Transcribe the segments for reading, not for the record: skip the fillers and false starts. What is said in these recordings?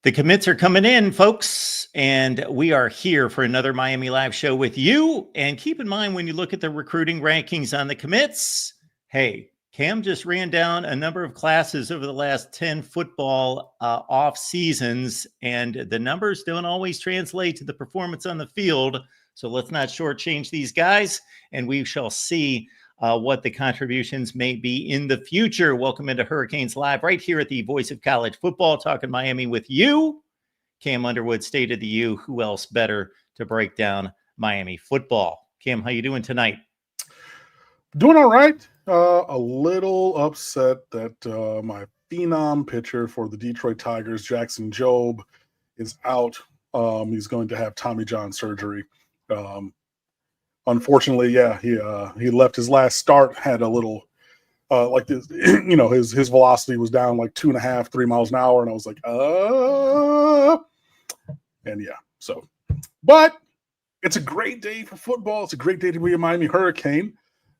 The commits are coming in, folks, and we are here for another Miami Live show with you. And keep in mind, when you look at the recruiting rankings on the commits, hey, Cam just ran down a number of classes over the last 10 football off seasons, and the numbers don't always translate to the performance on the field. So let's not shortchange these guys, and we shall see what the contributions may be in the future. Welcome into Hurricanes Live right here at the Voice of College Football, talking Miami with you. Cam Underwood, State of the U. Who else better to break down Miami football? Cam, how you doing tonight? Doing all right. A little upset that my phenom pitcher for the Detroit Tigers, Jackson Jobe, is out. He's going to have Tommy John surgery. Unfortunately, he left his last start, had a little like this, his velocity was down like 2.5, 3 miles an hour, and I was like, and yeah, so, but it's a great day for football. It's a great day to be a Miami Hurricane.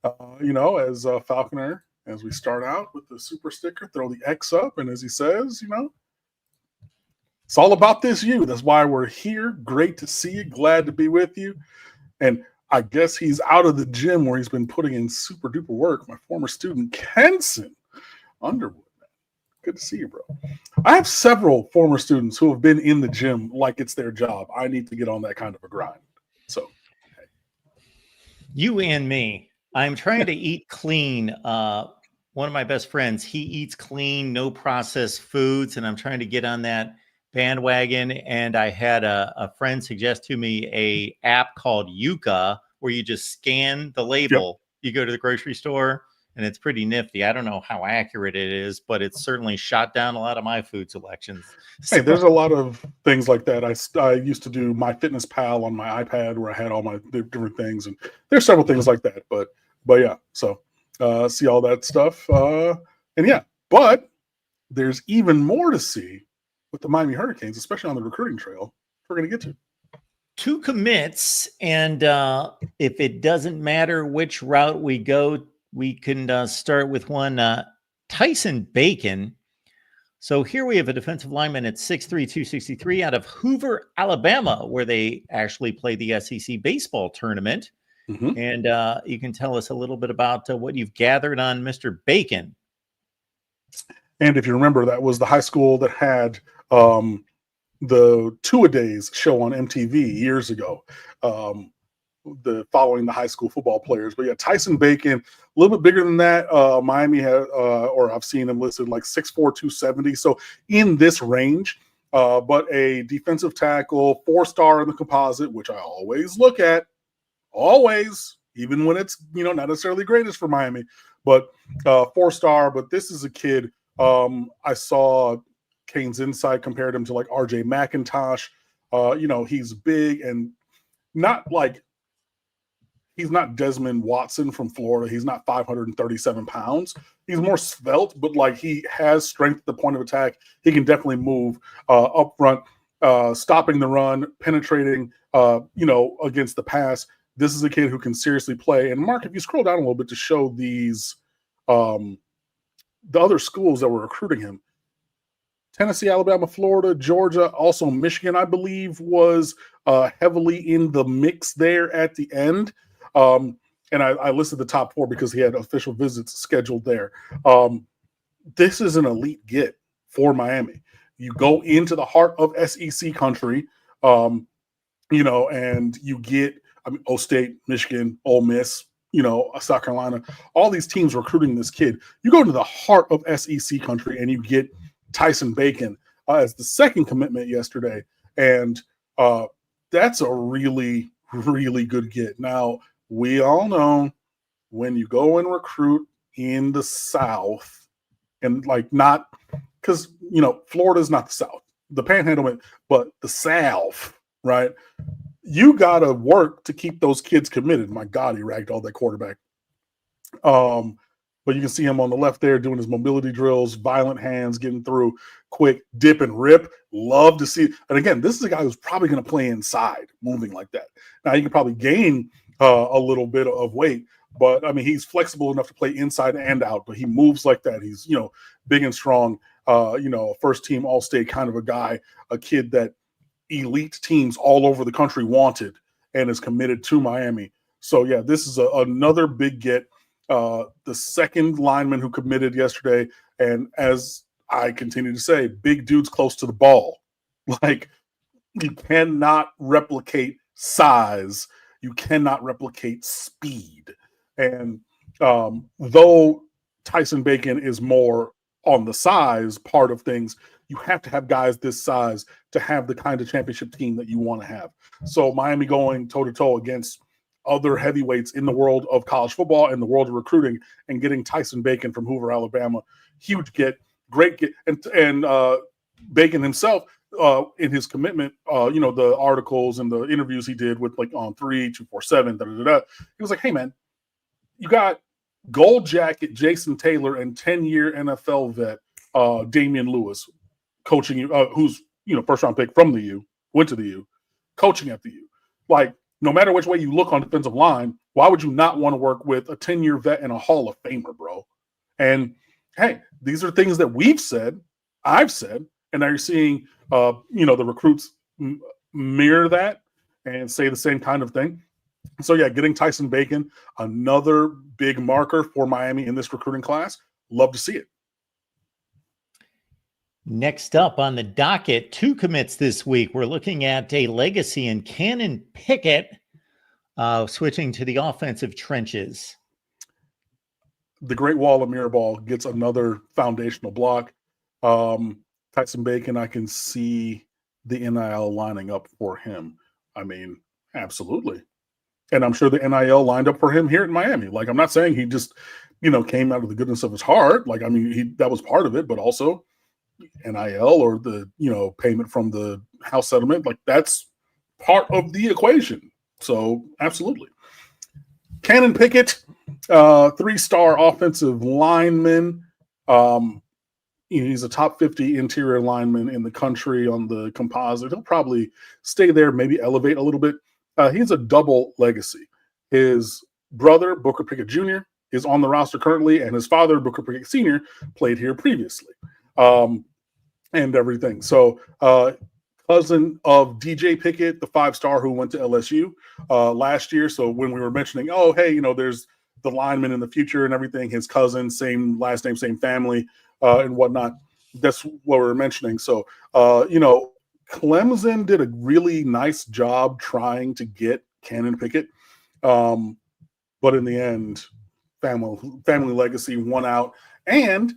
As Falconer, as we start out with the super sticker, throw the X up, and as he says, it's all about this U. That's why we're here. Great to see you. Glad to be with you. And I guess he's out of the gym where he's been putting in super duper work. My former student, Carson Underwood. Good to see you, bro. I have several former students who have been in the gym like it's their job. I need to get on that kind of a grind. So, hey. You and me. I'm trying to eat clean. One of my best friends, he eats clean, no processed foods, and I'm trying to get on that bandwagon. And I had a friend suggest to me a app called Yuka, where you just scan the label. Yep. You go to the grocery store, and it's pretty nifty. I don't know how accurate it is, but it's certainly shot down a lot of my food selections. Hey, there's a lot of things like that. I used to do MyFitnessPal on my iPad, where I had all my different things, and there's several things like that. But yeah, so see all that stuff, and yeah, but there's even more to see with the Miami Hurricanes, especially on the recruiting trail, we're going to get to. 2 commits, and if it doesn't matter which route we go, we can start with one, Tyson Bacon. So here we have a defensive lineman at 6'3", 263 out of Hoover, Alabama, where they actually play the SEC baseball tournament. Mm-hmm. And you can tell us a little bit about what you've gathered on Mr. Bacon. And if you remember, that was the high school that had the Two-A-Days show on MTV years ago, following the high school football players. But yeah, Tyson Bacon, a little bit bigger than that. Miami had, or I've seen him listed like 6'4", 270. So in this range, but a defensive tackle, 4-star in the composite, which I always look at, even when it's, not necessarily greatest for Miami, but 4-star. But this is a kid, I saw Kane's Insight compared him to like RJ McIntosh. He's big and he's not Desmond Watson from Florida. He's not 537 pounds. He's more svelte, but like he has strength at the point of attack. He can definitely move up front, stopping the run, penetrating, against the pass. This is a kid who can seriously play. And Mark, if you scroll down a little bit to show these, the other schools that were recruiting him, Tennessee, Alabama, Florida, Georgia, also Michigan, I believe, was heavily in the mix there at the end. And I listed the top 4 because he had official visits scheduled there. This is an elite get for Miami. You go into the heart of SEC country, and you get, O-State, Michigan, Ole Miss, South Carolina, all these teams recruiting this kid. You go into the heart of SEC country and you get Tyson Bacon as the second commitment yesterday. And that's a really, really good get. Now, we all know when you go and recruit in the South, and like not because, Florida's not the South, the Panhandle, but the South, right? You got to work to keep those kids committed. My God, he ragged all that quarterback. But you can see him on the left there doing his mobility drills, violent hands, getting through quick, dip and rip. Love to see. And again, this is a guy who's probably going to play inside, moving like that. Now, he can probably gain a little bit of weight, but, he's flexible enough to play inside and out, but he moves like that. He's, big and strong. a first team All-State kind of a guy, a kid that elite teams all over the country wanted and is committed to Miami. So yeah, this is another big get. The second lineman who committed yesterday, and as I continue to say, big dudes close to the ball. Like, you cannot replicate size. You cannot replicate speed. And though Tyson Bacon is more on the size part of things, you have to have guys this size to have the kind of championship team that you want to have. So Miami going toe-to-toe against other heavyweights in the world of college football and the world of recruiting, and getting Tyson Bacon from Hoover, Alabama, huge get, great get. And Bacon himself, in his commitment, the articles and the interviews he did with like on 3, 247, he was like, hey man, you got gold jacket Jason Taylor and 10-year NFL vet Damian Lewis coaching you, who's first round pick from the U, went to the U, coaching at the U. Like, no matter which way you look on defensive line, why would you not want to work with a 10-year vet and a Hall of Famer, bro? And hey, these are things that we've said, I've said, and now you're seeing the recruits mirror that and say the same kind of thing. So yeah, getting Tyson Bacon, another big marker for Miami in this recruiting class. Love to see it. Next up on the docket, 2 commits this week. We're looking at a legacy in Canon Picket, switching to the offensive trenches. The Great Wall of Mirrorball gets another foundational block. Tyson Bacon, I can see the NIL lining up for him. I mean, absolutely. And I'm sure the NIL lined up for him here in Miami. Like, I'm not saying he just, came out of the goodness of his heart. Like, I mean, that was part of it, but also NIL or the, payment from the house settlement, like that's part of the equation. So absolutely. Canon Picket, 3-star offensive lineman. He's a top 50 interior lineman in the country on the composite. He'll probably stay there, maybe elevate a little bit. He's a double legacy. His brother, Booker Pickett Jr., is on the roster currently, and his father, Booker Pickett Sr., played here previously. And everything. So cousin of DJ Pickett, the 5-star who went to LSU last year. So when we were mentioning, oh, hey, there's the lineman in the future and everything, his cousin, same last name, same family, and whatnot. That's what we're mentioning. So, Clemson did a really nice job trying to get Canon Pickett. But in the end, family legacy won out. And,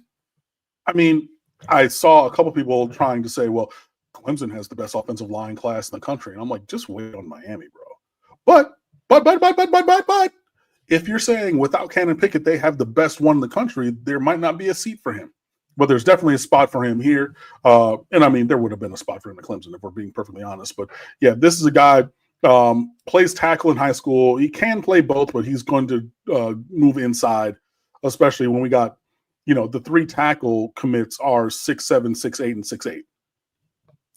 I mean, I saw a couple people trying to say, well, Clemson has the best offensive line class in the country. And I'm like, just wait on Miami, bro. But, if you're saying without Canon Pickett, they have the best one in the country, there might not be a seat for him. But there's definitely a spot for him here. And I mean, there would have been a spot for him at Clemson if we're being perfectly honest. But yeah, this is a guy, plays tackle in high school. He can play both, but he's going to move inside, especially when we got, the 3 tackle commits are 6'7", 6'8", and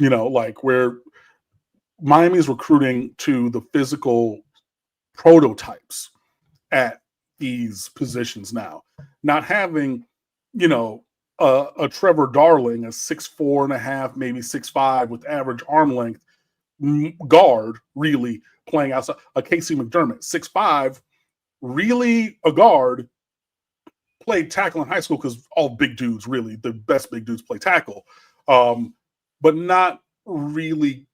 6'8". Like where Miami's recruiting to the physical prototypes at these positions now. Not having, a Trevor Darling, a 6'4.5", maybe 6'5", with average arm length guard, really playing outside. A Casey McDermott, 6'5", really a guard, played tackle in high school because all big dudes, really, the best big dudes play tackle, but not really,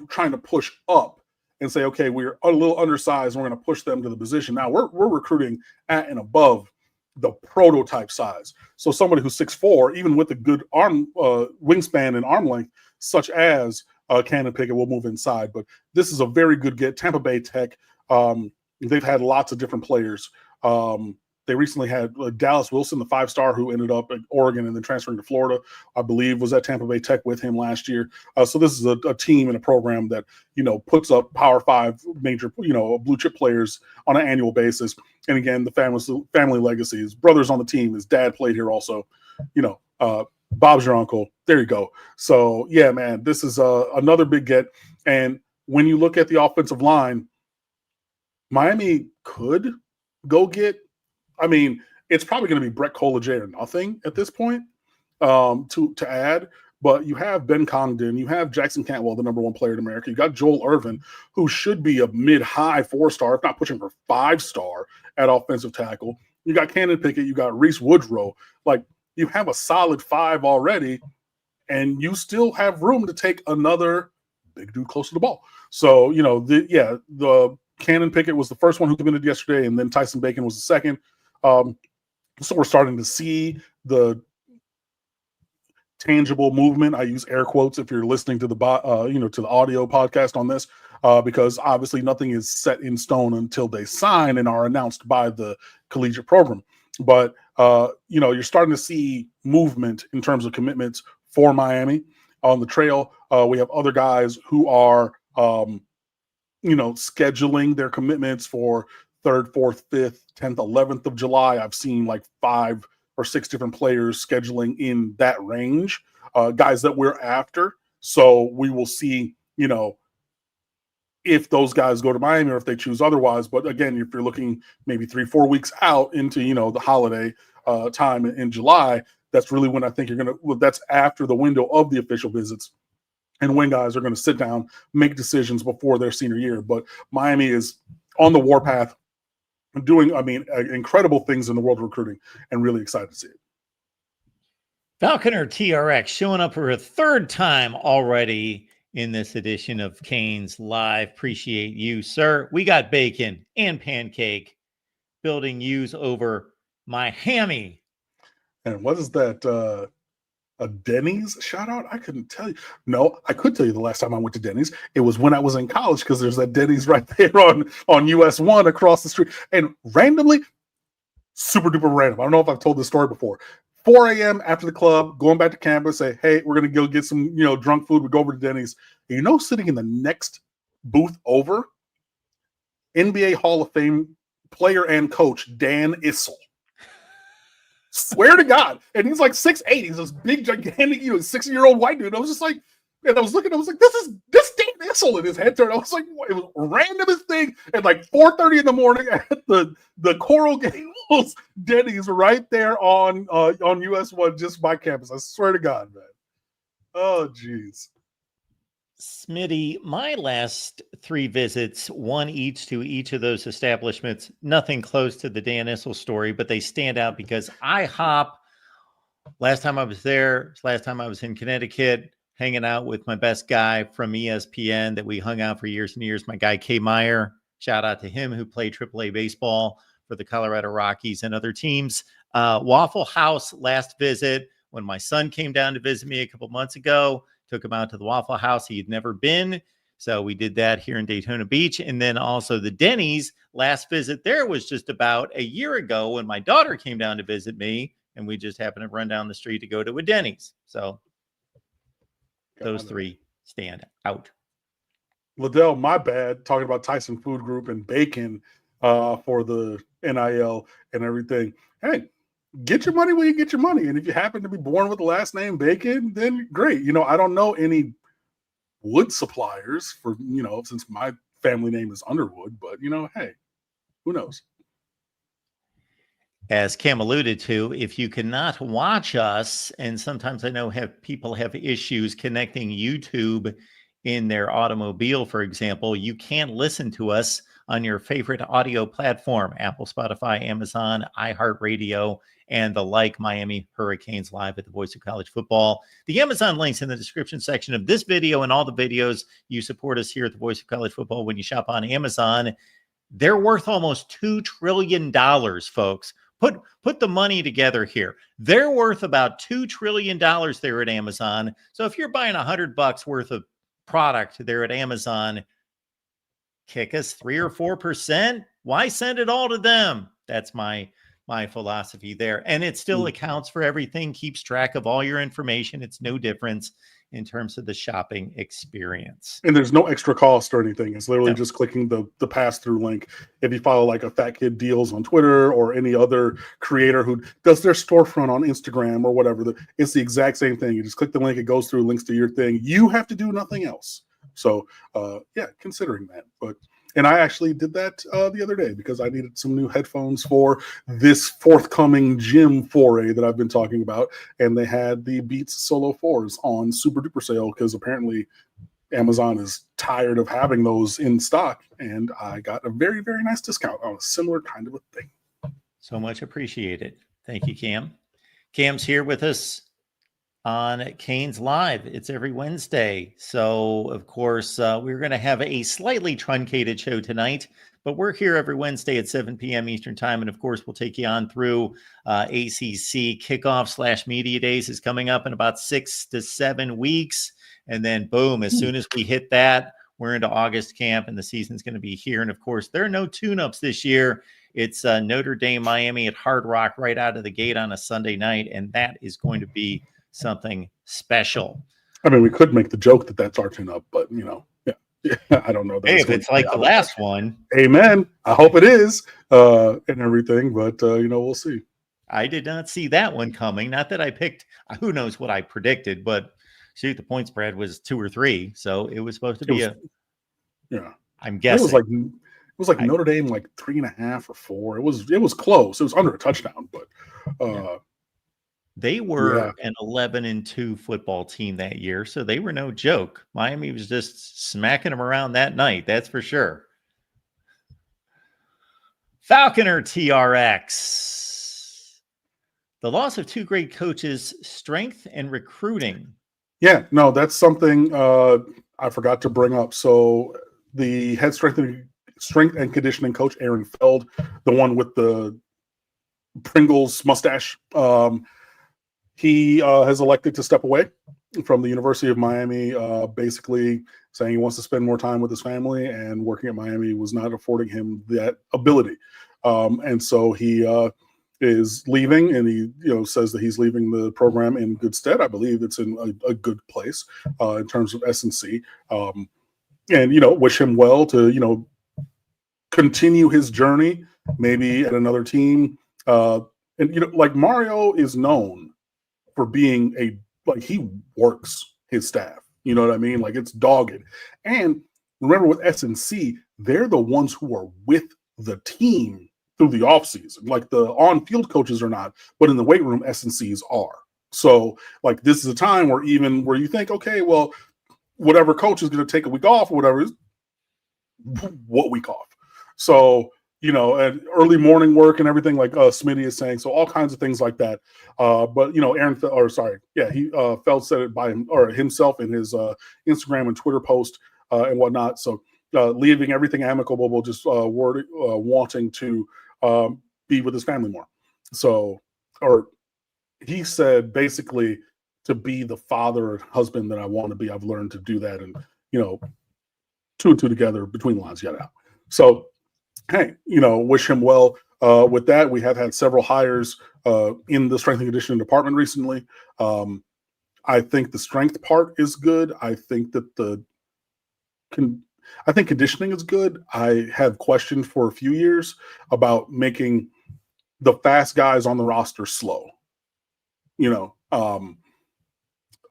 trying to push up and say, okay, we're a little undersized and we're going to push them to the position. Now we're recruiting at and above the prototype size. So somebody who's 6'4", even with a good arm wingspan and arm length, such as Canon Pickett, will move inside. But this is a very good get. Tampa Bay Tech, they've had lots of different players. They recently had Dallas Wilson, the 5-star who ended up at Oregon and then transferring to Florida, I believe, was at Tampa Bay Tech with him last year. So this is a team and a program that, puts up Power 5 major, blue chip players on an annual basis. And again, the family legacy. His brother's on the team. His dad played here also. Bob's your uncle. There you go. So, yeah, man, this is another big get. And when you look at the offensive line, Miami could go get, I mean, it's probably going to be Brett Collier or nothing at this point. to add. But you have Ben Congdon, you have Jackson Cantwell, the #1 player in America. You got Joel Irvin, who should be a mid-high 4-star, if not pushing for 5-star at offensive tackle. You got Canon Picket, you got Reese Woodrow. Like, you have a solid 5 already, and you still have room to take another big dude close to the ball. So, the Canon Picket was the first one who committed yesterday, and then Tyson Bacon was the second. So we're starting to see the tangible movement. I use air quotes if you're listening to the to the audio podcast on this, because obviously nothing is set in stone until they sign and are announced by the collegiate program. But you're starting to see movement in terms of commitments for Miami on the trail. We have other guys who are scheduling their commitments for 3rd, 4th, 5th, 10th, 11th of July. I've seen like 5 or 6 different players scheduling in that range, guys that we're after. So we will see, if those guys go to Miami or if they choose otherwise. But again, if you're looking maybe 3-4 weeks out into, the holiday time in July, that's really when I think that's after the window of the official visits and when guys are going to sit down, make decisions before their senior year. But Miami is on the warpath, doing, incredible things in the world of recruiting, and really excited to see it. Falconer TRX showing up for a 3rd time already in this edition of Canes Live. Appreciate you, sir. We got bacon and pancake building U's over Miami. And what is that? A Denny's shout out? I couldn't tell you. No, I could tell you the last time I went to Denny's. It was when I was in college, because there's that Denny's right there on US 1 across the street. And randomly, super duper random. I don't know if I've told this story before. 4 a.m. after the club, going back to campus, say, hey, we're going to go get some, drunk food. We go over to Denny's. And sitting in the next booth over, NBA Hall of Fame player and coach Dan Issel. Swear to God. And he's like 6'8". He's this big, gigantic, 60-year-old white dude. I was just like, and I was looking, I was like, this Dan Issel. And his head turned. I was like, what? It was randomest thing at like 4:30 in the morning at the Coral Gables Denny's right there on US 1, just by campus. I swear to God, man. Oh, geez. Smitty, my last 3 visits, 1 each to each of those establishments, nothing close to the Dan Issel story, but they stand out because IHOP, last time I was there, last time I was in Connecticut, hanging out with my best guy from ESPN that we hung out for years and years, my guy Kay Meyer. Shout out to him, who played AAA baseball for the Colorado Rockies and other teams. Waffle House last visit, when my son came down to visit me a couple months ago, took him out to the Waffle House. He had never been. So we did that here in Daytona Beach. And then also the Denny's last visit there was just about a year ago when my daughter came down to visit me, and we just happened to run down the street to go to a Denny's. So those 3 stand out. Liddell, my bad, talking about Tyson Food Group and bacon for the NIL and everything. Hey, get your money where you get your money. And if you happen to be born with the last name Bacon, then great. I don't know any wood suppliers for, since my family name is Underwood, but, hey, who knows? As Cam alluded to, if you cannot watch us, and sometimes I know people have issues connecting YouTube in their automobile, for example, you can listen to us on your favorite audio platform, Apple, Spotify, Amazon, iHeartRadio, and the like. Miami Hurricanes Live at the Voice of College Football. The Amazon links in the description section of this video and all the videos. You support us here at the Voice of College Football when you shop on Amazon. They're worth almost $2 trillion, folks. Put the money together here. They're worth about $2 trillion there at Amazon. So if you're buying $100 worth of product there at Amazon, kick us 3 or 4%. Why send it all to them? That's my philosophy there. And it still accounts for everything, keeps track of all your information. It's no difference in terms of the shopping experience. And there's no extra cost or anything. It's literally just clicking the pass-through link. If you follow like a Fat Kid Deals on Twitter or any other creator who does their storefront on Instagram or whatever, it's the exact same thing. You just click the link, it goes through, links to your thing. You have to do nothing else. So, considering that. But And I actually did that the other day because I needed some new headphones for this forthcoming gym foray that I've been talking about. And they had the Beats Solo 4s on super duper sale because apparently Amazon is tired of having those in stock. And I got a very, very nice discount on a similar kind of a thing. So much appreciated. Thank you, Cam. Cam's here with us on Canes Live. It's every Wednesday. So, of course, we're going to have a slightly truncated show tonight, but we're here every Wednesday at 7 p.m. Eastern Time. And, of course, we'll take you on through ACC kickoff / media days is coming up in about 6 to 7 weeks. And then, boom, as soon as we hit that, we're into August camp and the season's going to be here. And, of course, there are no tune-ups this year. It's Notre Dame, Miami at Hard Rock right out of the gate on a Sunday night, and that is going to be something special. I mean, we could make the joke that that's our tune-up, but, yeah, I don't know. Hey, if it's like the last one. Amen. I hope it is and everything, but, we'll see. I did not see that one coming. Not that I picked, who knows what I predicted, but shoot, the point spread was 2 or 3, so it was supposed to be I'm guessing. It was like Notre Dame, like 3.5 or 4. It was close. It was under a touchdown, but they were an 11-2 football team that year, so they were no joke. Miami was just smacking them around that night, that's for sure. Falconer TRX. The loss of 2 great coaches, strength and recruiting. Yeah, no, that's something I forgot to bring up. So the head strength and conditioning coach, Aaron Feld, the one with the Pringles mustache, he has elected to step away from the University of Miami, basically saying he wants to spend more time with his family, and working at Miami was not affording him that ability. And so he is leaving, and he says that he's leaving the program in good stead. I believe it's in a good place in terms of S&C. And wish him well to continue his journey, maybe at another team. And like Mario is known for being he works his staff. You know what I mean? Like, it's dogged. And remember, with S&C, they're the ones who are with the team through the offseason. Like, the on-field coaches are not, but in the weight room, S&Cs are. So, like, this is a time where you think, okay, well, whatever coach is going to take a week off or whatever, what week off? So, and early morning work and everything, like Smitty is saying. So all kinds of things like that. But, Feld said it by himself in his Instagram and Twitter post and whatnot. So leaving everything amicable, just wanting to be with his family more. So, or he said basically, to be the father and husband that I want to be, I've learned to do that. And, 2 and 2 together between the lines, yada, yada. So, hey, wish him well with that. We have had several hires in the strength and conditioning department recently. I think the strength part is good. I think that I think conditioning is good. I have questioned for a few years about making the fast guys on the roster slow.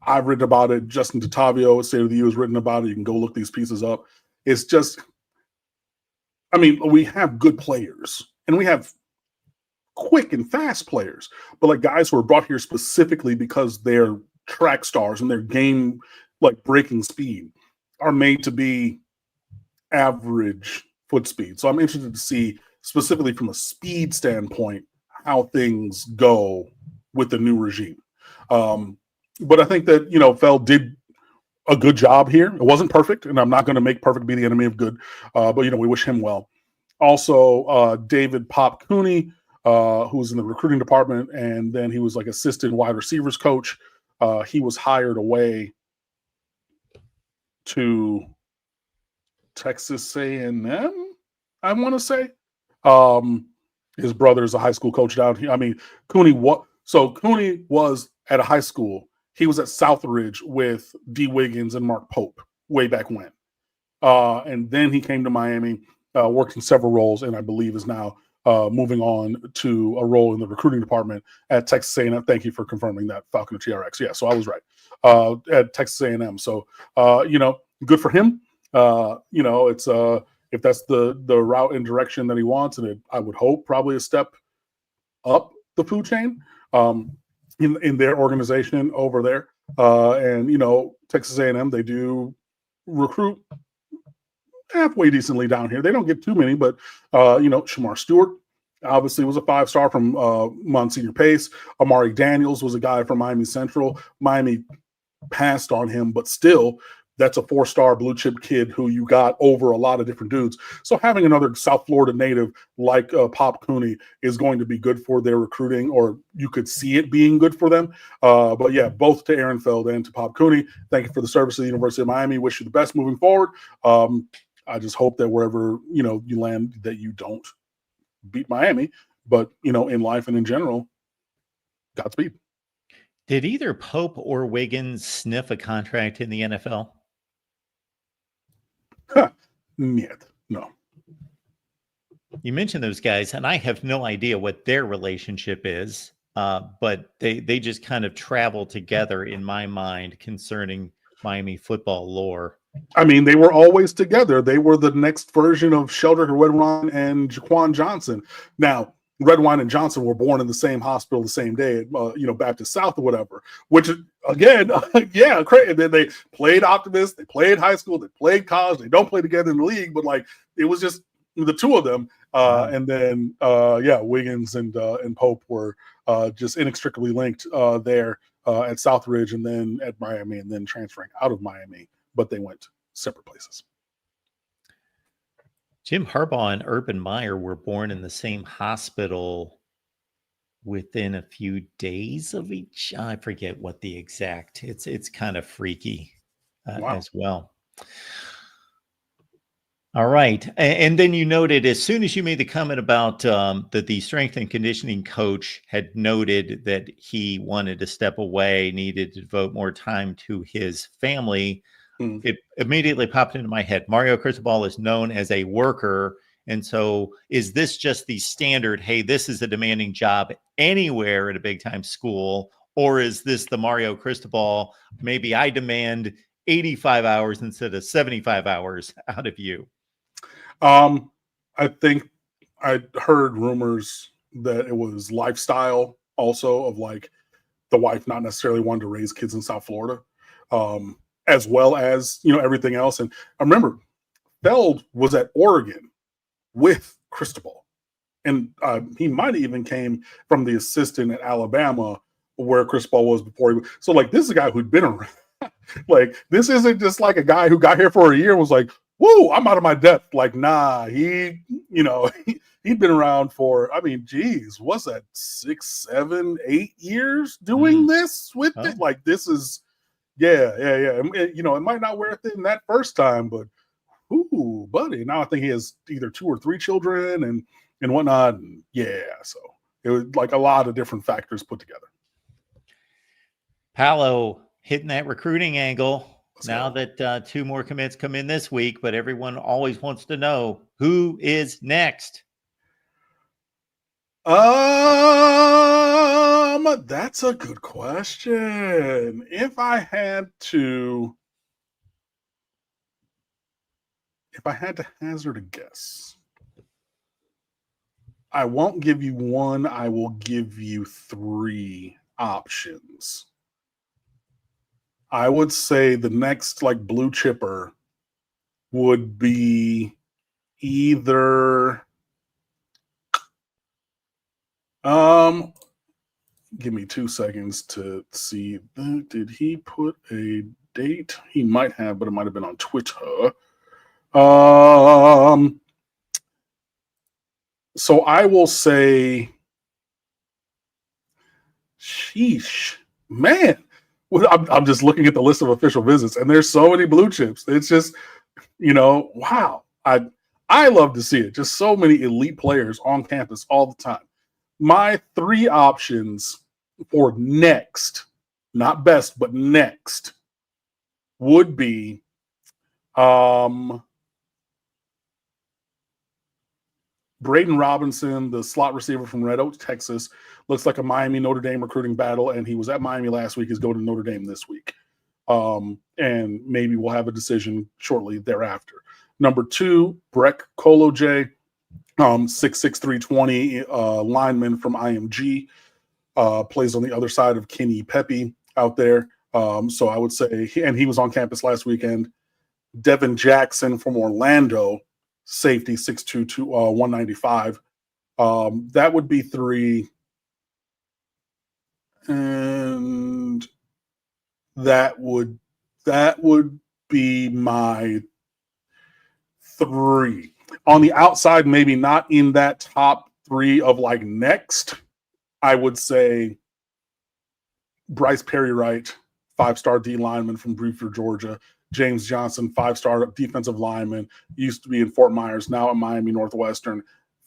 I've written about it. Justin DeTavio at State of the U has written about it. You can go look these pieces up. It's just, we have good players and we have quick and fast players, but like guys who are brought here specifically because they're track stars and their game, like breaking speed, are made to be average foot speed. So I'm interested to see specifically from a speed standpoint how things go with the new regime. But I think that, Feld did a good job here. It wasn't perfect, and I'm not going to make perfect be the enemy of good, but, we wish him well. Also, David Pop Cooney, who was in the recruiting department, and then he was like assistant wide receivers coach. He was hired away to Texas A&M, I want to say. His brother's a high school coach down here. Cooney was at a high school. He was at Southridge with D. Wiggins and Mark Pope way back when. And then he came to Miami, worked in several roles, and I believe is now moving on to a role in the recruiting department at Texas A&M. Thank you for confirming that, Falconer TRX. Yeah, so I was right. At Texas A&M. So, good for him. It's if that's the route and direction that he wants, and I would hope probably a step up the food chain in their organization over there. And Texas A&M, they do recruit halfway decently down here. They don't get too many, but Shamar Stewart obviously was a 5-star from Monsignor Pace. Amari Daniels was a guy from Miami Central. Miami passed on him, but still, that's a 4-star blue chip kid who you got over a lot of different dudes. So having another South Florida native like Pop Cooney is going to be good for their recruiting, or you could see it being good for them. But yeah, both to Aaron Feld and to Pop Cooney, thank you for the service of the University of Miami. Wish you the best moving forward. I just hope that wherever you land, that you don't beat Miami, but in life and in general, Godspeed. Did either Pope or Wiggins sniff a contract in the NFL? Niet. No. You mentioned those guys, and I have no idea what their relationship is, but they just kind of travel together in my mind concerning Miami football lore. I mean, they were always together. They were the next version of Sheldrick Redwine and Jaquan Johnson. Now, Redwine and Johnson were born in the same hospital the same day at Baptist South or whatever, which again, yeah, crazy. And then they played Optimist, they played high school, they played college, they don't play together in the league, but like it was just the two of them. And then Wiggins and Pope were just inextricably linked there at Southridge and then at Miami and then transferring out of Miami, but they went separate places. Jim Harbaugh and Urban Meyer were born in the same hospital within a few days of each. I forget what the exact. It's kind of freaky as well. All right, and then you noted as soon as you made the comment about that the strength and conditioning coach had noted that he wanted to step away, needed to devote more time to his family. It immediately popped into my head. Mario Cristobal is known as a worker. And so is this just the standard, hey, this is a demanding job anywhere at a big time school? Or is this the Mario Cristobal, maybe I demand 85 hours instead of 75 hours out of you? I think I heard rumors that it was lifestyle also of like the wife not necessarily wanting to raise kids in South Florida. As well as, everything else. And I remember Feld was at Oregon with Cristobal. And he might even came from the assistant at Alabama where Cristobal was before. So, like, this is a guy who'd been around. Like, this isn't just like a guy who got here for a year and was like, whoa, I'm out of my depth. Like, nah, he'd been around for, geez, what's that, 6, 7, 8 years doing this with it? Like, this is, yeah. It might not wear thin that first time, but ooh, buddy. Now I think he has either 2 or 3 children and whatnot. And so it was like a lot of different factors put together. Paolo hitting that recruiting angle. Now that 2 more commits come in this week, but everyone always wants to know who is next. That's a good question. If I had to hazard a guess, I won't give you one. I will give you 3 options. I would say the next blue chipper would be either give me 2 seconds to see. Did he put a date? He might have, but it might have been on Twitter. So I will say, sheesh, man. I'm just looking at the list of official visits, and there's so many blue chips. It's just, wow. I love to see it. Just so many elite players on campus all the time. My 3 options for next, not best, but next, would be Braden Robinson, the slot receiver from Red Oak, Texas. Looks like a Miami-Notre Dame recruiting battle, and he was at Miami last week. He's going to Notre Dame this week. And maybe we'll have a decision shortly thereafter. Number 2, Breck Koloje, 6'6", 320 lineman from IMG, plays on the other side of Kenny Pepe out there. So I would say, he was on campus last weekend. Devin Jackson from Orlando, safety, 6'2", 195. That would be 3. And that would be my 3. On the outside, maybe not in that top 3 of like next, I would say Bryce Perry-Wright, 5-star D lineman from Bruford, Georgia. James Johnson, 5-star defensive lineman, used to be in Fort Myers, now at Miami Northwestern.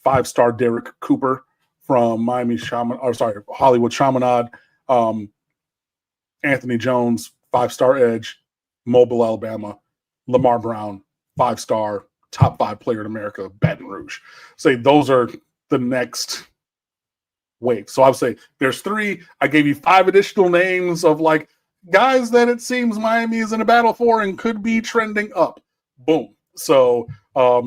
5-star Derek Cooper from Hollywood Chaminade. Anthony Jones, 5-star edge, Mobile, Alabama. Lamar Brown, 5-star, top 5 player in America, Baton Rouge. Say those are the next wave. So I would say there's 3. I gave you 5 additional names of like guys that it seems Miami is in a battle for and could be trending up. Boom. So I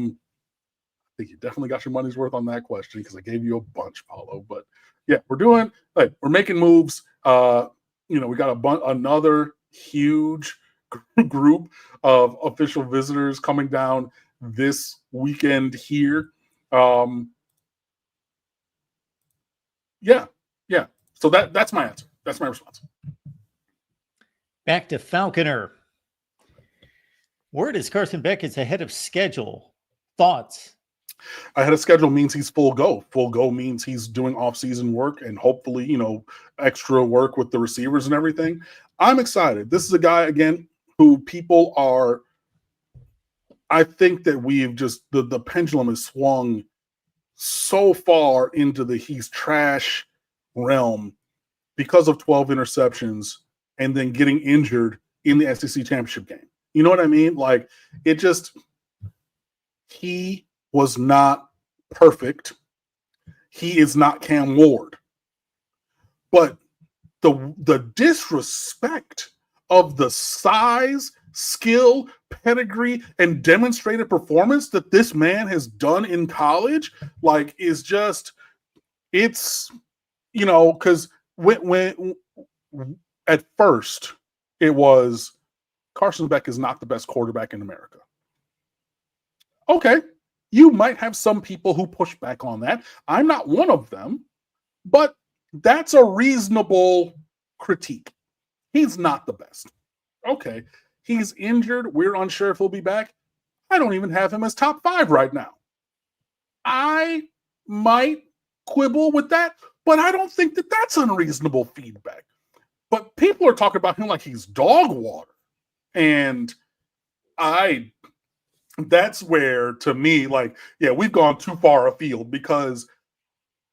think you definitely got your money's worth on that question because I gave you a bunch, Paulo. But yeah, we're making moves. We got another huge group of official visitors coming down this weekend here. Yeah. So that's my answer. That's my response. Back to Falconer. Word is Carson Beck is ahead of schedule. Thoughts? Ahead of schedule means he's full go. Full go means he's doing off-season work and hopefully, extra work with the receivers and everything. I'm excited. This is a guy, again, who people are – I think that we've just – the pendulum has swung so far into the he's trash realm because of 12 interceptions and then getting injured in the SEC championship game. You know what I mean? Like, it just – he was not perfect. He is not Cam Ward. But the disrespect of the size, skill, pedigree, and demonstrated performance that this man has done in college, like, is just, it's, because when at first it was Carson Beck is not the best quarterback in America. Okay, you might have some people who push back on that. I'm not one of them, but that's a reasonable critique. He's not the best. Okay, he's injured. We're unsure if he'll be back. I don't even have him as top 5 right now. I might quibble with that, but I don't think that that's unreasonable feedback. But people are talking about him like he's dog water. And that's where, to me, like, yeah, we've gone too far afield because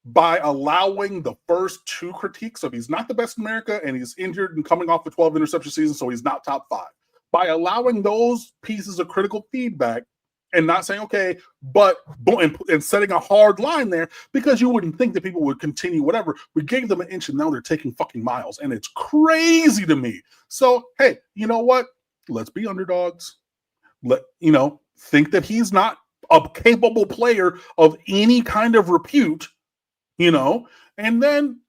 by allowing the first 2 critiques of he's not the best in America and he's injured and coming off the 12 interception season, so he's not top 5. By allowing those pieces of critical feedback and not saying, okay, but and setting a hard line there because you wouldn't think that people would continue whatever. We gave them an inch and now they're taking fucking miles. And it's crazy to me. So, hey, you know what? Let's be underdogs. Think that he's not a capable player of any kind of repute, and then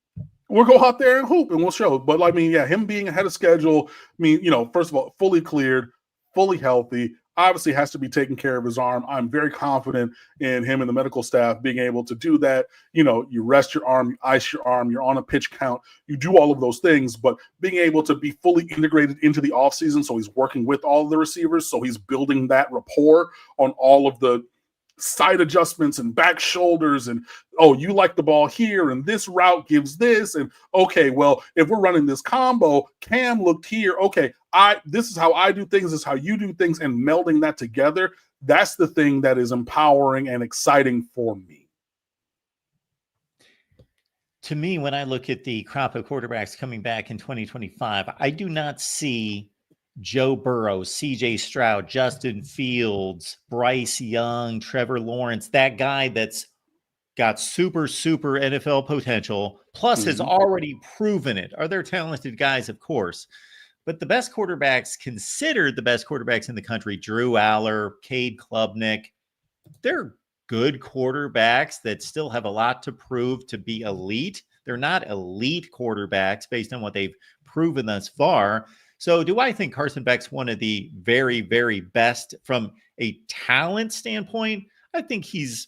we'll go out there and hoop and we'll show. But I mean, yeah, him being ahead of schedule, first of all, fully cleared, fully healthy, obviously has to be taking care of his arm. I'm very confident in him and the medical staff being able to do that. You rest your arm, you ice your arm, you're on a pitch count, you do all of those things, but being able to be fully integrated into the offseason, so he's working with all of the receivers, so he's building that rapport on all of the side adjustments and back shoulders and, oh, you like the ball here and this route gives this, and okay, well, if we're running this combo, Cam looked here, okay, this is how I do things, this is how you do things, and melding that together, that's the thing that is empowering and exciting for me. To me, when I look at the crop of quarterbacks coming back in 2025, I do not see Joe Burrow, CJ Stroud, Justin Fields, Bryce Young, Trevor Lawrence, that guy that's got super NFL potential, plus has already proven it. Are there talented guys? Of course. But the best quarterbacks, considered the best quarterbacks in the country, Drew Aller, Cade Klubnik, they're good quarterbacks that still have a lot to prove to be elite. They're not elite quarterbacks based on what they've proven thus far. So do I think Carson Beck's one of the very, very best from a talent standpoint? I think he's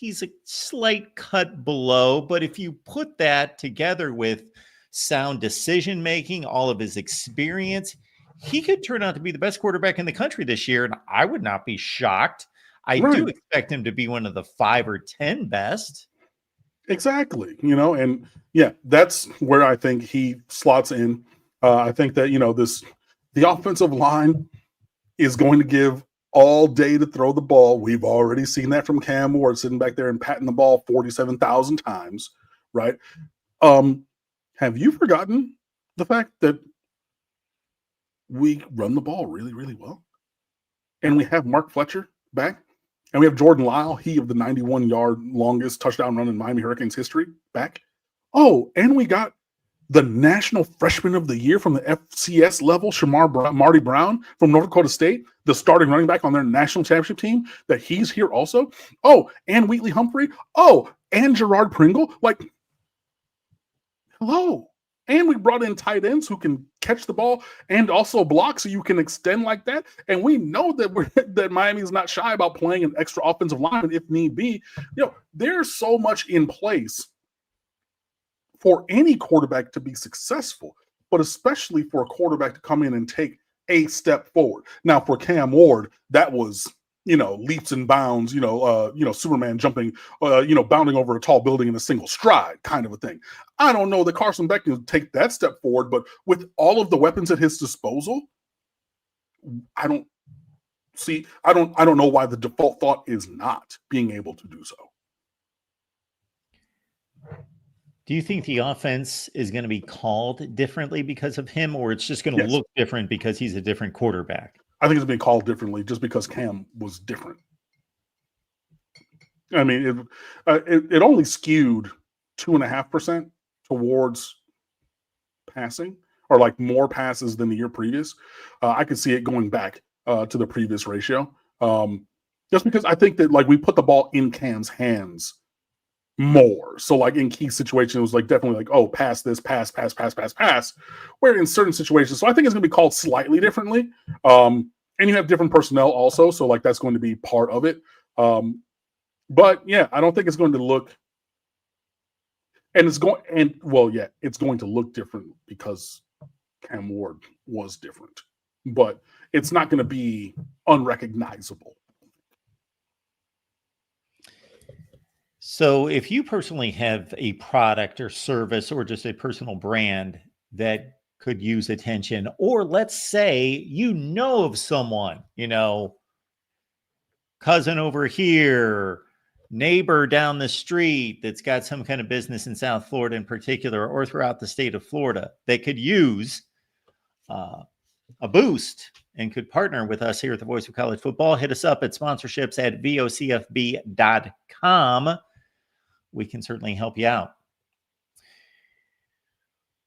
a slight cut below, but if you put that together with sound decision making, all of his experience, he could turn out to be the best quarterback in the country this year, and I would not be shocked. I do expect him to be one of the 5 or 10 best. Exactly. And yeah, that's where I think he slots in. I think that, the offensive line is going to give all day to throw the ball. We've already seen that from Cam Ward sitting back there and patting the ball 47,000 times, right? Have you forgotten the fact that we run the ball really, really well? And we have Mark Fletcher back. And we have Jordan Lyle, he of the 91-yard longest touchdown run in Miami Hurricanes history, back. Oh, and we got the National Freshman of the Year from the FCS level, Marty Brown from North Dakota State, the starting running back on their national championship team, that he's here also. Oh, and Wheatley Humphrey. Oh, and Gerard Pringle. Like, hello. And we brought in tight ends who can catch the ball and also block, so you can extend like that. And we know that that Miami is not shy about playing an extra offensive lineman if need be. There's so much in place for any quarterback to be successful, but especially for a quarterback to come in and take a step forward. Now, for Cam Ward, that was leaps and bounds, Superman jumping, bounding over a tall building in a single stride kind of a thing. I don't know that Carson Beck can take that step forward, but with all of the weapons at his disposal, I don't know why the default thought is not being able to do so. Do you think the offense is going to be called differently because of him, or it's just going to look different because he's a different quarterback? I think it's being called differently just because Cam was different. I mean, it only skewed 2.5% towards passing, or like more passes than the year previous. I could see it going back to the previous ratio, just because I think that like we put the ball in Cam's hands more. So like in key situations, it was like definitely like, oh, pass this, pass. Where in certain situations, so I think it's going to be called slightly differently. And you have different personnel also, so like that's going to be part of it. But yeah, I don't think it's going to look, and it's going to look different because Cam Ward was different, but it's not going to be unrecognizable. So if you personally have a product or service or just a personal brand that could use attention, or let's say of someone, cousin over here, neighbor down the street that's got some kind of business in South Florida in particular, or throughout the state of Florida, that could use a boost and could partner with us here at the Voice of College Football, hit us up at sponsorships@vocfb.com. We can certainly help you out.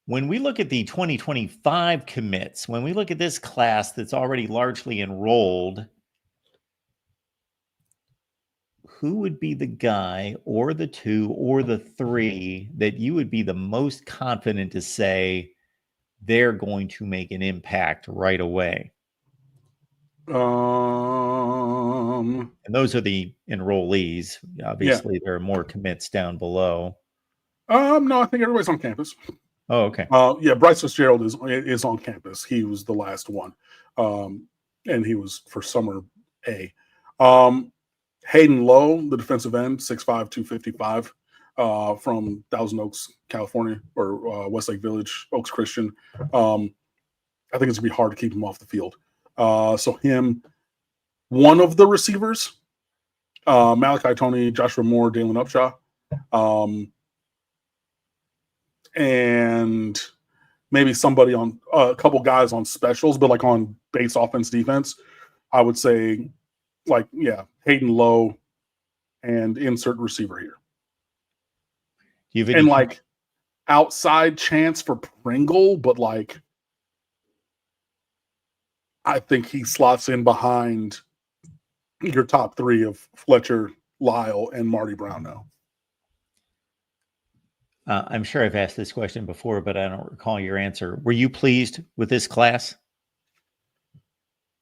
When we look at the 2025 commits, when we look at this class that's already largely enrolled, who would be the guy or the two or the three that you would be the most confident to say they're going to make an impact right away? And those are the enrollees. Obviously, there are more commits down below. No, I think everybody's on campus. Oh, okay. Bryce Fitzgerald is on campus. He was the last one, and he was for summer A. Hayden Lowe, the defensive end, 6'5", 255, from Thousand Oaks, California, or Westlake Village, Oaks Christian. I think it's gonna be hard to keep him off the field. So him, one of the receivers, Malachi Tony, Joshua Moore, Dalen Upshaw, and maybe somebody on a couple guys on specials, but like on base offense defense, I would say Hayden Lowe and insert receiver here. And like outside chance for Pringle, but like I think he slots in behind your top three of Fletcher, Lyle, and Marty Brown now. I'm sure I've asked this question before, but I don't recall your answer. Were you pleased with this class?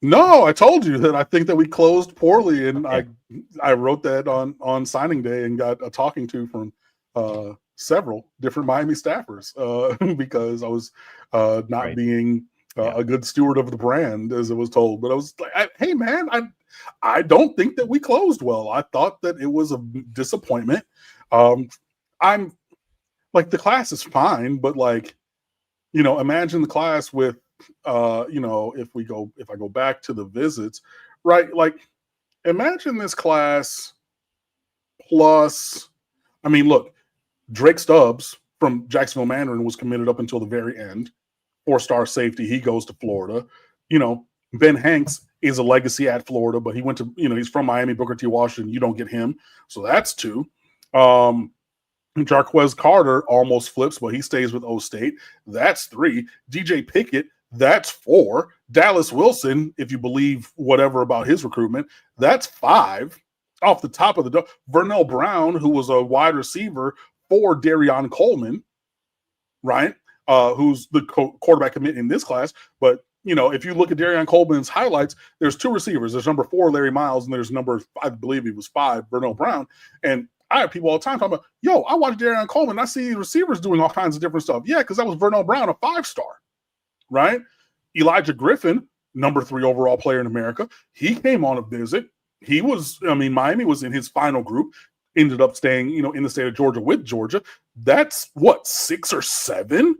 No, I told you that I think that we closed poorly, and I wrote that on signing day and got a talking to from several different Miami staffers because I was not being a good steward of the brand, as it was told. But I was like, hey man, I don't think that we closed well. I thought that it was a disappointment. I'm like, the class is fine, but like, imagine the class with if I go back to the visits, right? Like, imagine this class plus, I mean, look, Drake Stubbs from Jacksonville Mandarin was committed up until the very end. 4-star safety. He goes to Florida. Ben Hanks is a legacy at Florida, but he went to, he's from Miami, Booker T. Washington. You don't get him. So that's 2. Jarquez Carter almost flips, but he stays with O State. That's 3. DJ Pickett, that's 4. Dallas Wilson, if you believe whatever about his recruitment, that's 5. Off the top of the dome, Vernell Brown, who was a wide receiver for Darion Coleman, right? Who's the quarterback commit in this class. But, if you look at Darion Coleman's highlights, there's 2 receivers. There's number 4, Larry Miles, and there's number, I believe he was 5, Vernell Brown. And I have people all the time talking about, I watch Darion Coleman, and I see receivers doing all kinds of different stuff. Yeah, because that was Vernell Brown, a 5-star, right? Elijah Griffin, number 3 overall player in America. He came on a visit. He was, Miami was in his final group, ended up staying, in the state of Georgia with Georgia. That's what, 6 or 7,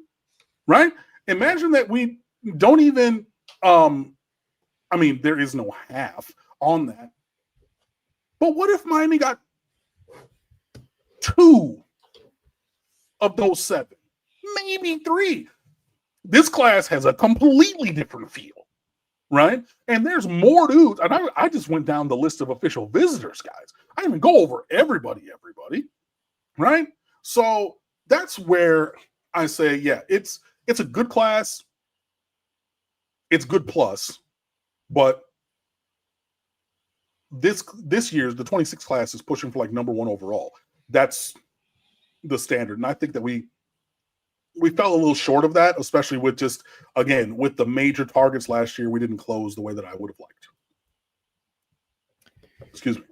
right? Imagine that we don't even, there is no half on that. But what if Miami got 2 of those 7, maybe 3? This class has a completely different feel, right? And there's more dudes. And I just went down the list of official visitors, guys. I didn't even go over everybody, right? So that's where I say, yeah, it's a good class. It's good plus, but this year's the 26 class is pushing for like number 1 overall. That's the standard. And I think that we fell a little short of that, especially with just, again, with the major targets last year, we didn't close the way that I would have liked. Excuse me.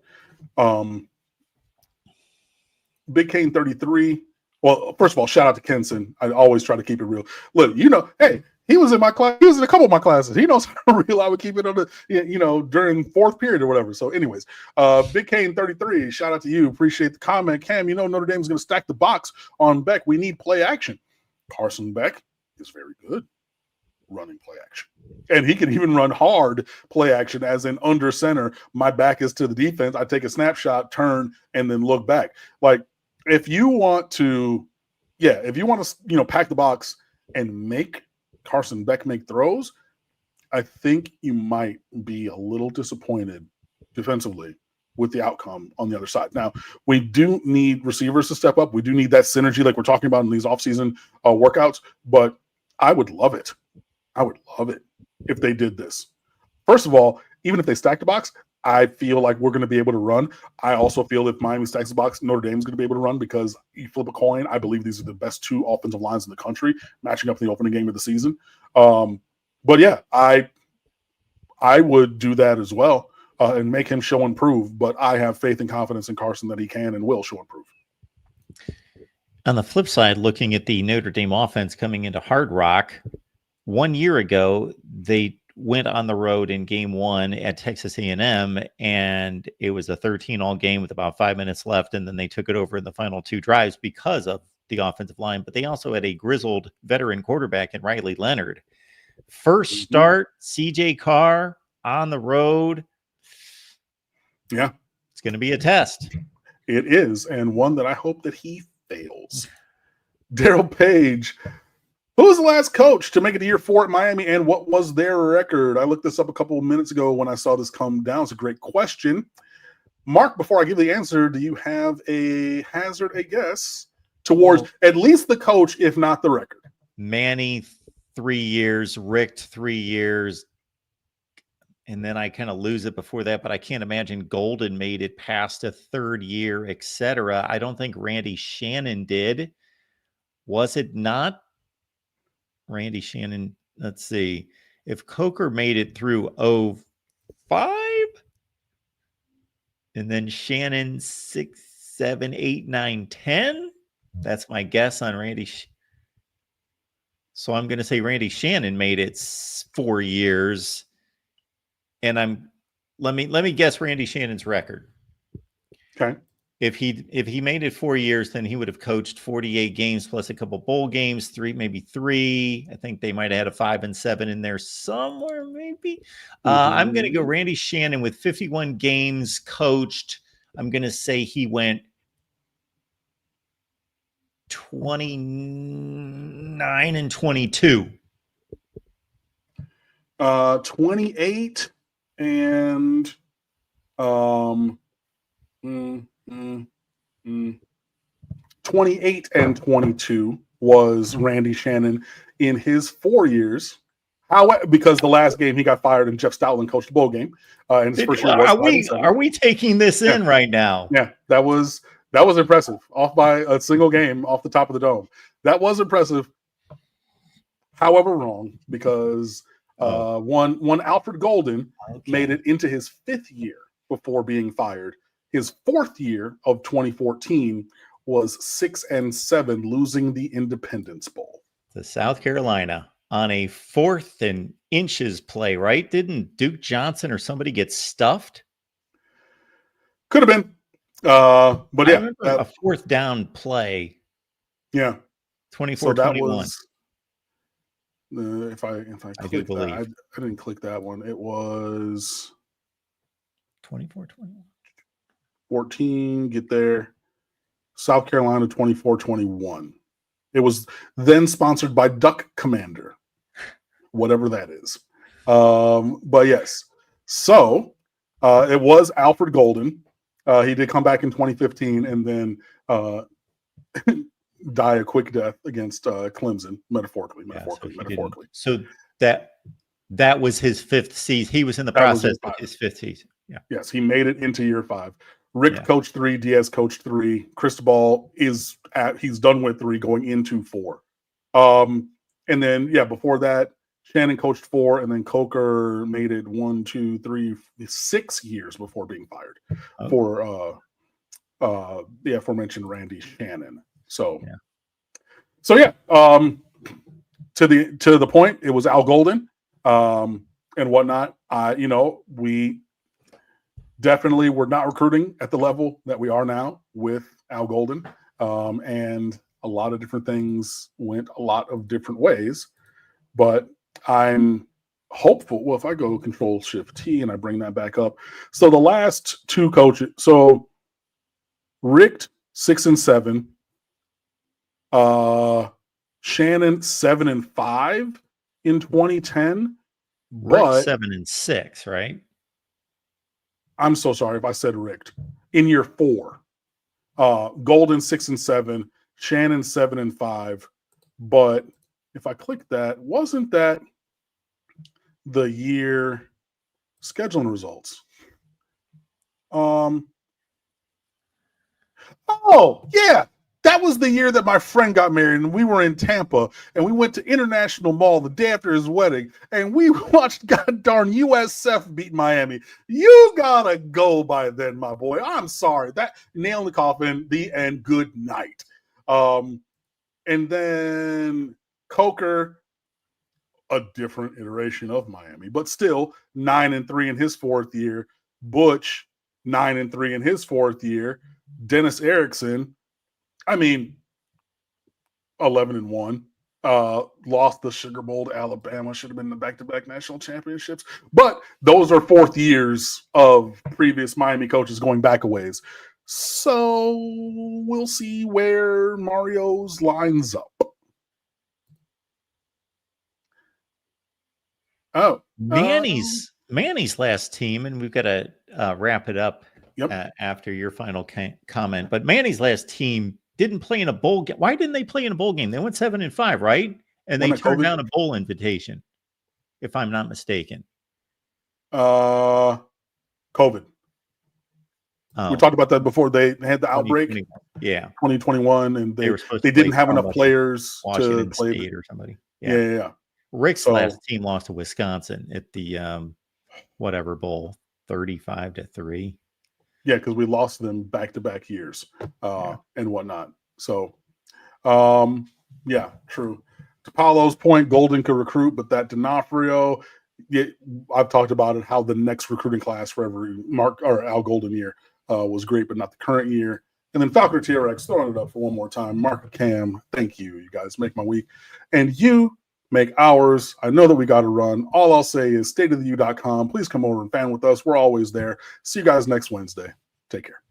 Big Kane 33. Well, first of all, shout out to Kenson. I always try to keep it real. Look, hey, he was in my class. He was in a couple of my classes. He knows how real I would keep it on the, during 4th period or whatever. So anyways, Big Kane 33, shout out to you. Appreciate the comment. Cam, Notre Dame's going to stack the box on Beck. We need play action. Carson Beck is very good running play action. And he can even run hard play action, as in under center. My back is to the defense. I take a snapshot, turn, and then look back. Like, if you want to, pack the box and make Carson Beck make throws, I think you might be a little disappointed defensively with the outcome on the other side. Now, we do need receivers to step up. We do need that synergy like we're talking about in these offseason workouts, but I would love it. I would love it if they did this. First of all, even if they stack the box, I feel like we're going to be able to run. I also feel if Miami stacks the box, Notre Dame's going to be able to run, because you flip a coin. I believe these are the best 2 offensive lines in the country, matching up in the opening game of the season. But yeah, I would do that as well and make him show and prove. But I have faith and confidence in Carson that he can and will show and prove. On the flip side, looking at the Notre Dame offense coming into Hard Rock, 1 year ago, they went on the road in game 1 at Texas A&M, and it was a 13-all game with about 5 minutes left, and then they took it over in the final 2 drives because of the offensive line. But they also had a grizzled veteran quarterback in Riley Leonard. First start, CJ Carr on the road. Yeah. It's going to be a test. It is, and one that I hope that he fails. Daryl Page, who was the last coach to make it to year 4 at Miami, and what was their record? I looked this up a couple of minutes ago when I saw this come down. It's a great question. Mark, before I give the answer, do you have a hazard a guess towards at least the coach, if not the record? Manny, 3 years. Richt, 3 years. And then I kind of lose it before that, but I can't imagine Golden made it past a third year, etc. I don't think Randy Shannon did. Was it not? Randy Shannon, let's see. If Coker made it through 05, and then Shannon 6, 7, 8, 9, 10. That's my guess on Randy. So I'm going to say Randy Shannon made it 4 years. And let me guess Randy Shannon's record. Okay. If he made it 4 years, then he would have coached 48 games plus a couple bowl games, maybe three. I think they might have had a 5 and 7 in there somewhere, maybe. I'm going to go Randy Shannon with 51 games coached. I'm going to say he went 29 and 22. 28 and 28 and 22 was Randy Shannon in his 4 years. However, because the last game he got fired and Jeff Stoutland coached the bowl game. In his first year are we taking this in right now? Yeah, that was impressive. Off by a single game off the top of the dome. That was impressive. However, wrong because one Alfred Golden made it into his 5th year before being fired. His 4th year of 2014 was 6 and 7, losing the Independence Bowl to South Carolina on a 4th and inches play. Right? Didn't Duke Johnson or somebody get stuffed? Could have been, but I yeah, a 4th down play. Yeah, 24-21. If I click that, I didn't click that one. It was 24-21. 14. Get there. South Carolina 24-21. It was then sponsored by Duck Commander, whatever that is. But yes, so it was Alfred Golden. He did come back in 2015 and then die a quick death against Clemson, metaphorically. So that was his 5th season. He was in the process of his 5th season. Yeah. Yes, he made it into year 5. Rick coached 3, Diaz coached 3. Cristobal he's done with 3 going into 4. And then before that, Shannon coached 4, and then Coker made it 1, 2, 3, 6 years before being fired for the aforementioned Randy Shannon. So to the point, it was Al Golden and whatnot. We definitely were not recruiting at the level that we are now with Al Golden, and a lot of different things went a lot of different ways. But I'm hopeful. Well, if I go Control-Shift-T and I bring that back up, so the last 2 coaches, so Rick 6 and 7. Shannon 7 and 5 in 2010. But 7 and 6, right? I'm so sorry if I said Rick. In year 4. Golden 6 and 7, Shannon 7 and 5. But if I click that, wasn't that the year scheduling results? Oh, yeah. That was the year that my friend got married, and we were in Tampa, and we went to International Mall the day after his wedding, and we watched goddamn USF beat Miami. You gotta go by then, my boy. I'm sorry. That nail in the coffin, the end, good night. And then Coker, a different iteration of Miami, but still 9 and 3 in his 4th year. Butch, 9 and 3 in his 4th year. Dennis Erickson, 11 and 1. Lost the Sugar Bowl to Alabama. Should have been the back-to-back national championships. But those are 4th years of previous Miami coaches going back a ways. So we'll see where Mario's lines up. Oh, Manny's last team, and we've got to wrap it up after your final comment. But Manny's last team didn't play in a bowl game. Why didn't they play in a bowl game? They went 7 and 5, right? And they turned down a bowl invitation, if I'm not mistaken. COVID. Oh, We talked about that before they had the outbreak. 2021. Yeah. 2021, and They were supposed they to play didn't have enough somebody, players to Washington play. State or somebody. Yeah, yeah, yeah. Rick's So- last team lost to Wisconsin at the whatever bowl, 35-3. Yeah, because we lost them back-to-back years and whatnot. So, yeah, true. To Paulo's point, Golden could recruit, but that D'Onofrio, I've talked about it, how the next recruiting class for every Al Golden year was great, but not the current year. And then Falconer TRX, throwing it up for one more time. Mark Cam, thank you. You guys make my week. And you make ours. I know that we got to run. All I'll say is stateoftheu.com. Please come over and fan with us. We're always there. See you guys next Wednesday. Take care.